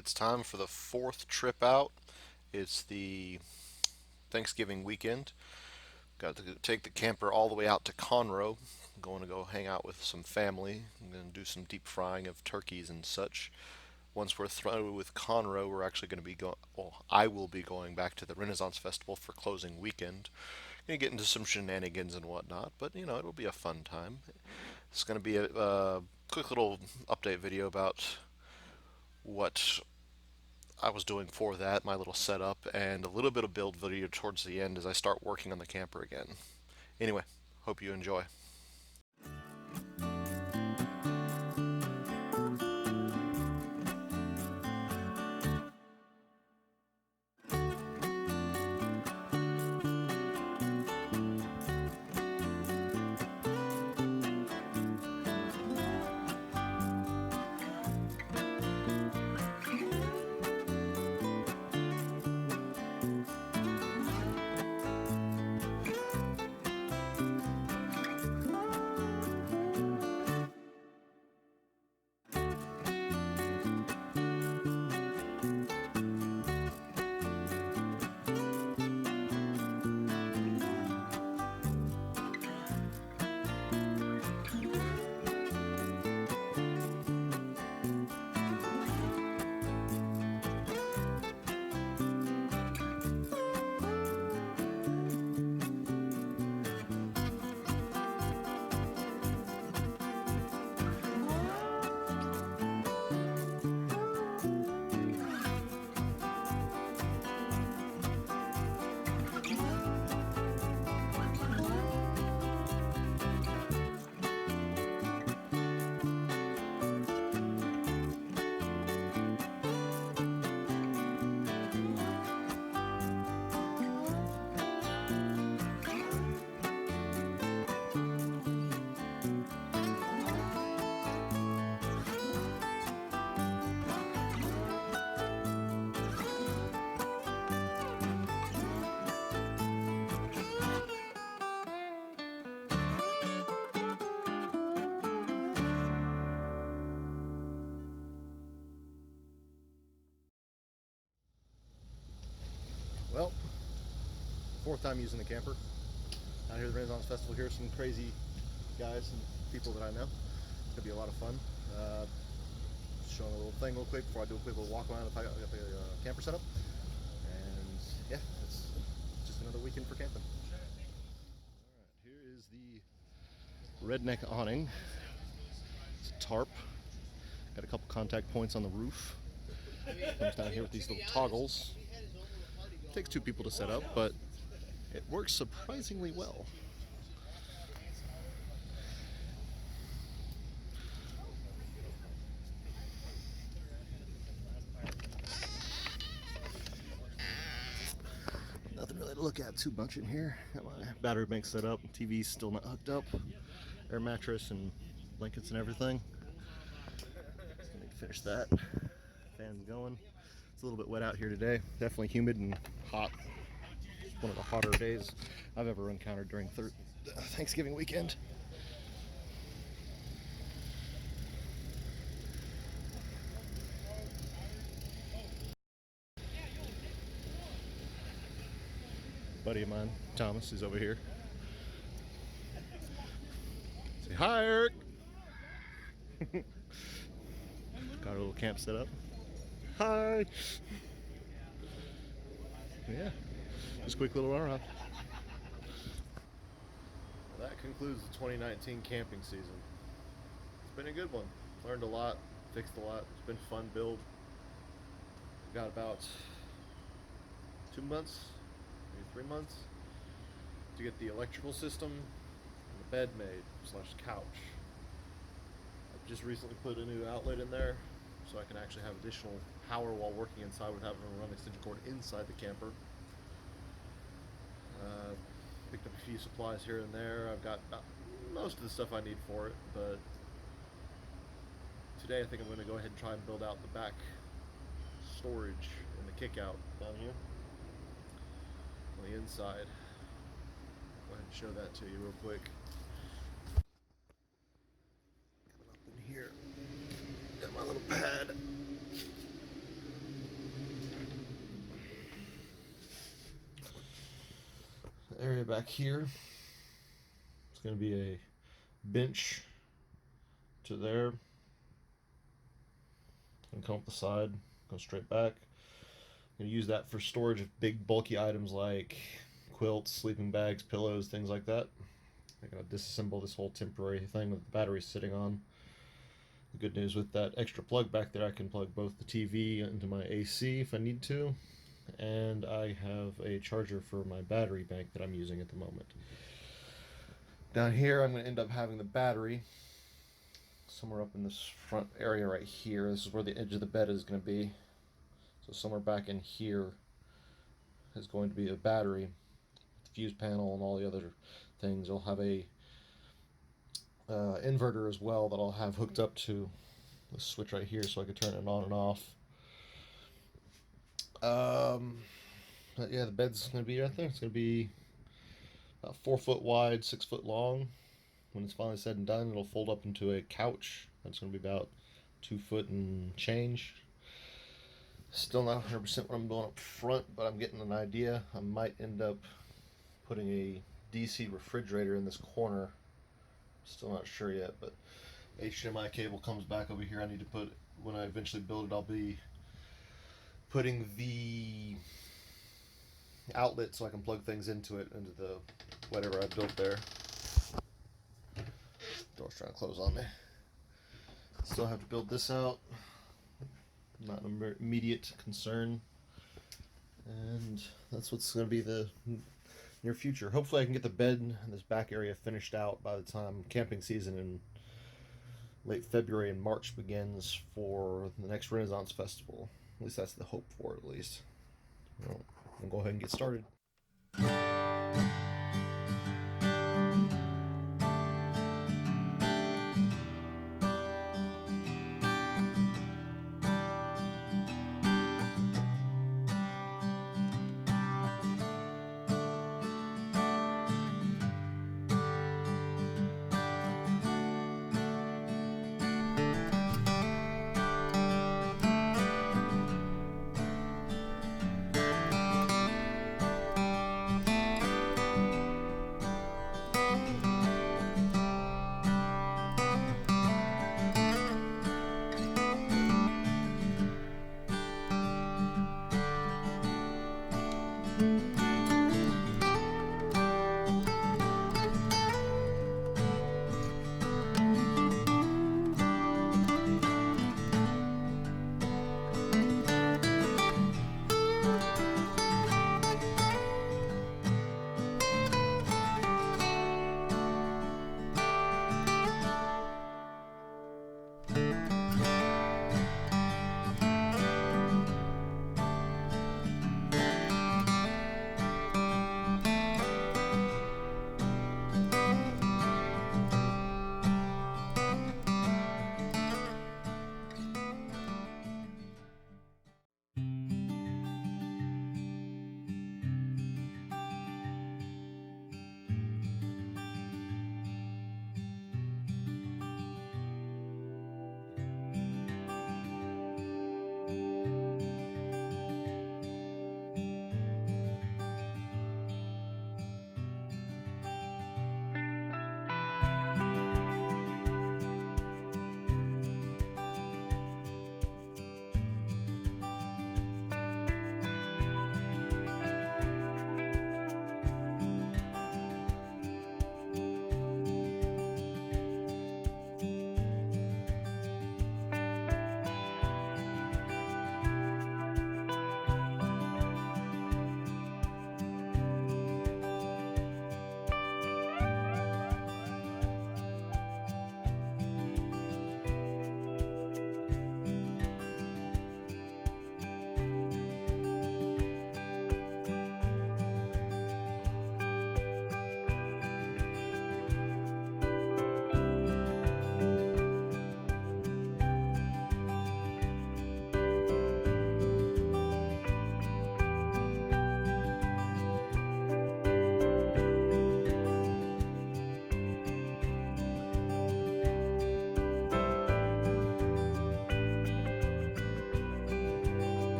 It's time for the fourth trip out. It's the Thanksgiving weekend. Got to take the camper all the way out to Conroe. Going to go hang out with some family. I'm going to do some deep frying of turkeys and such. Once we're through with Conroe, we're actually going to be going. Well, I will be going back to the Renaissance Festival for closing weekend. Going to get into some shenanigans and whatnot, but it'll be a fun time. It's going to be a quick little update video about what I was doing for that, my little setup, and a little bit of build video towards the end as I start working on the camper again. Anyway, hope you enjoy. Well, fourth time using the camper. Out here at the Renaissance Festival, here's some crazy guys and people that I know. It's gonna be a lot of fun. Showing a little thing real quick before I do a quick little walk around the camper setup. And yeah, it's just another weekend for camping. Alright, here is the redneck awning. It's a tarp. Got a couple contact points on the roof. Comes down here with these little toggles. Takes two people to set up, but it works surprisingly well. Nothing really to look at too much in here. Got my battery bank set up, TV's still not hooked up, air mattress and blankets and everything. Just need to finish that. Fan's going. It's a little bit wet out here today. Definitely humid and hot. One of the hotter days I've ever encountered during Thanksgiving weekend. Buddy of mine, Thomas, is over here. Say hi, Eric. Got a little camp set up. Hi. Yeah, just a quick little run around. That concludes the 2019 camping season. It's been a good one. Learned a lot, fixed a lot. It's been a fun build. Got about 2 months, maybe 3 months, to get the electrical system and the bed made / couch. I've just recently put a new outlet in there so I can actually have additional power while working inside without having to run extension cord inside the camper. Picked up a few supplies here and there. I've got most of the stuff I need for it, but today I think I'm going to go ahead and try and build out the back storage and the kick out down here on the inside. Go ahead and show that to you real quick. Coming up in here, got my little pad. back here. It's going to be a bench to there, and come up the side, go straight back. I'm going to use that for storage of big bulky items like quilts, sleeping bags, pillows, things like that. I'm going to disassemble this whole temporary thing with the battery sitting on. The good news with that extra plug back there, I can plug both the TV into my AC if I need to, and I have a charger for my battery bank that I'm using at the moment. Down here, I'm going to end up having the battery somewhere up in this front area right here. This is where the edge of the bed is going to be. So somewhere back in here is going to be a battery, fuse panel, and all the other things. I'll have a inverter as well that I'll have hooked up to the switch right here, so I can turn it on and off. But yeah, the bed's going to be right there. It's going to be about 4 foot wide, 6 foot long. When it's finally said and done, it'll fold up into a couch. That's going to be about 2 foot and change. Still not 100% what I'm doing up front, but I'm getting an idea. I might end up putting a DC refrigerator in this corner. Still not sure yet, but HDMI cable comes back over here. I need to put, when I eventually build it, I'll be putting the outlet so I can plug things into it, into the whatever I built there. Door's trying to close on me. Still have to build this out. Not an immediate concern. And that's what's going to be the near future. Hopefully I can get the bed and this back area finished out by the time camping season in late February and March begins for the next Renaissance Festival. At least that's the hope for it, at least. Well, we'll go ahead and get started.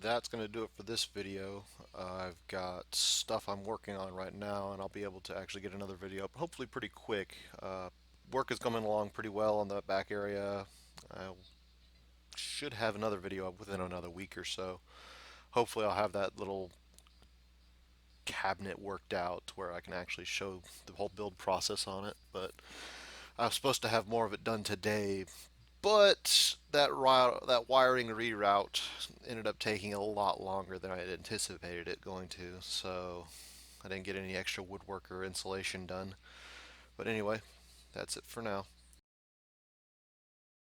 that's going to do it for this video. I've got stuff I'm working on right now, and I'll be able to actually get another video up, hopefully pretty quick. Work is coming along pretty well on the back area. I should have another video up within another week or so. Hopefully, I'll have that little cabinet worked out to where I can actually show the whole build process on it. But I was supposed to have more of it done today, but that wiring reroute ended up taking a lot longer than I had anticipated it going to, so I didn't get any extra woodwork or insulation done. But anyway, that's it for now.